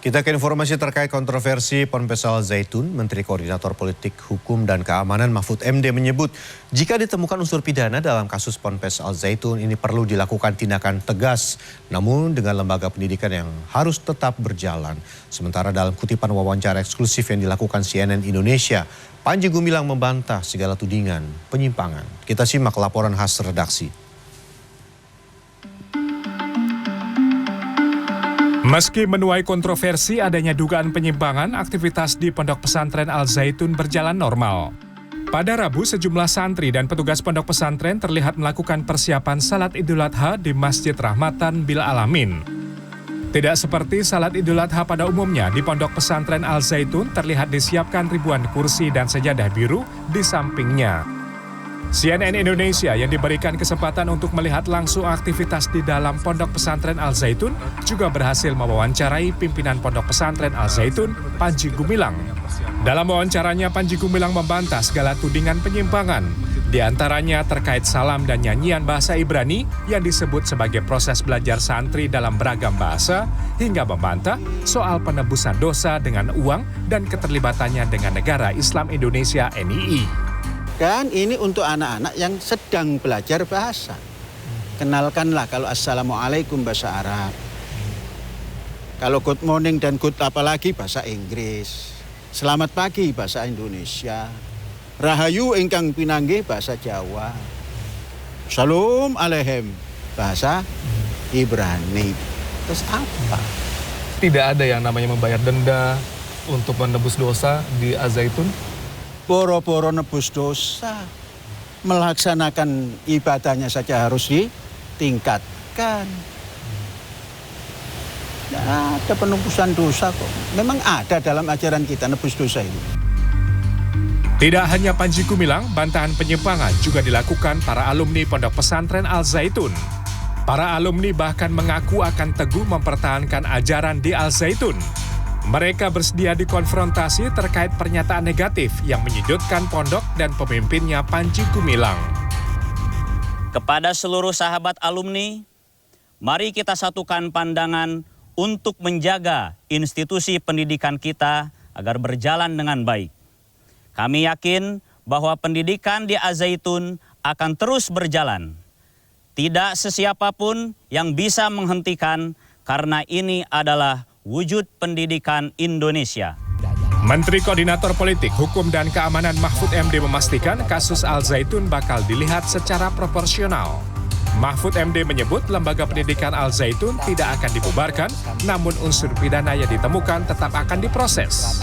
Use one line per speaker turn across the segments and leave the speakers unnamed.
Kita ke informasi terkait kontroversi Ponpes Al Zaitun. Menteri Koordinator Politik, Hukum, dan Keamanan Mahfud MD menyebut jika ditemukan unsur pidana dalam kasus Ponpes Al Zaitun ini perlu dilakukan tindakan tegas, namun dengan lembaga pendidikan yang harus tetap berjalan. Sementara dalam kutipan wawancara eksklusif yang dilakukan CNN Indonesia, Panji Gumilang membantah segala tudingan penyimpangan. Kita simak laporan khas redaksi.
Meski menuai kontroversi adanya dugaan penyimpangan, aktivitas di Pondok Pesantren Al Zaitun berjalan normal. Pada Rabu, sejumlah santri dan petugas pondok pesantren terlihat melakukan persiapan salat Idul Adha di Masjid Rahmatan Bil Alamin. Tidak seperti salat Idul Adha pada umumnya, di Pondok Pesantren Al Zaitun terlihat disiapkan ribuan kursi dan sejadah biru di sampingnya. CNN Indonesia yang diberikan kesempatan untuk melihat langsung aktivitas di dalam Pondok Pesantren Al Zaitun juga berhasil mewawancarai pimpinan Pondok Pesantren Al Zaitun, Panji Gumilang. Dalam wawancaranya, Panji Gumilang membantah segala tudingan penyimpangan, di antaranya terkait salam dan nyanyian bahasa Ibrani yang disebut sebagai proses belajar santri dalam beragam bahasa, hingga membantah soal penebusan dosa dengan uang dan keterlibatannya dengan Negara Islam Indonesia (NII).
Kan ini untuk anak-anak yang sedang belajar bahasa. Kenalkanlah kalau Assalamualaikum bahasa Arab. Kalau good morning dan good apalagi bahasa Inggris. Selamat pagi bahasa Indonesia. Rahayu ingkang pinanggih bahasa Jawa. Shalom alehem bahasa Ibrani. Terus apa?
Tidak ada yang namanya membayar denda untuk menebus dosa di Al Zaitun?
Boro-boro nebus dosa, melaksanakan ibadahnya saja harus ditingkatkan. Tidak ada penebusan dosa kok. Memang ada dalam ajaran kita nebus dosa itu.
Tidak hanya Panji Gumilang, bantahan penyimpangan juga dilakukan para alumni Pondok Pesantren Al Zaitun. Para alumni bahkan mengaku akan teguh mempertahankan ajaran di Al Zaitun. Mereka bersedia dikonfrontasi terkait pernyataan negatif yang menyudutkan pondok dan pemimpinnya Panji Gumilang.
Kepada seluruh sahabat alumni, mari kita satukan pandangan untuk menjaga institusi pendidikan kita agar berjalan dengan baik. Kami yakin bahwa pendidikan di Al Zaitun akan terus berjalan. Tidak sesiapapun yang bisa menghentikan karena ini adalah wujud pendidikan Indonesia.
Menteri Koordinator Politik, Hukum, dan Keamanan Mahfud MD memastikan kasus Al Zaitun bakal dilihat secara proporsional. Mahfud MD menyebut lembaga pendidikan Al Zaitun tidak akan dibubarkan, namun unsur pidana yang ditemukan tetap akan diproses.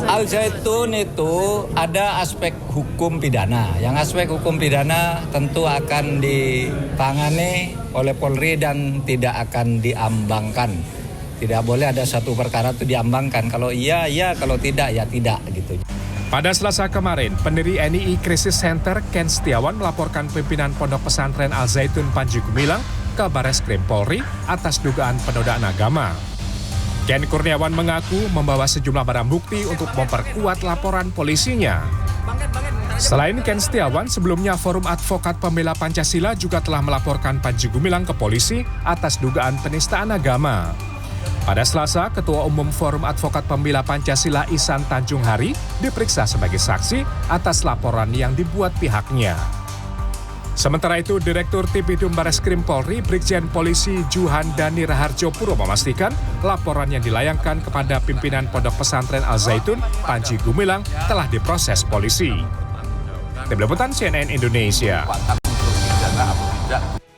Al Zaitun itu ada aspek hukum pidana. Yang aspek hukum pidana tentu akan ditangani oleh Polri dan tidak akan diambangkan. Tidak boleh ada satu perkara itu diambangkan. Kalau iya, iya. Kalau tidak, ya tidak. Gitu.
Pada Selasa kemarin, pendiri NII Crisis Center Ken Setiawan melaporkan pimpinan Pondok Pesantren Al Zaitun Panji Gumilang ke Bareskrim Polri atas dugaan penodaan agama. Ken Kurniawan mengaku membawa sejumlah barang bukti untuk memperkuat laporan polisinya. Selain Ken Setiawan, sebelumnya Forum Advokat Pembela Pancasila juga telah melaporkan Panji Gumilang ke polisi atas dugaan penistaan agama. Pada Selasa, Ketua Umum Forum Advokat Pembela Pancasila Ihsan Tanjung Hari diperiksa sebagai saksi atas laporan yang dibuat pihaknya. Sementara itu, Direktur Tipidum Bareskrim Polri, Brigjen Polisi Juhan Dani Raharjo Puro memastikan laporan yang dilayangkan kepada pimpinan Pondok Pesantren Al Zaitun, Panji Gumilang, telah diproses polisi. Tim Liputan CNN Indonesia.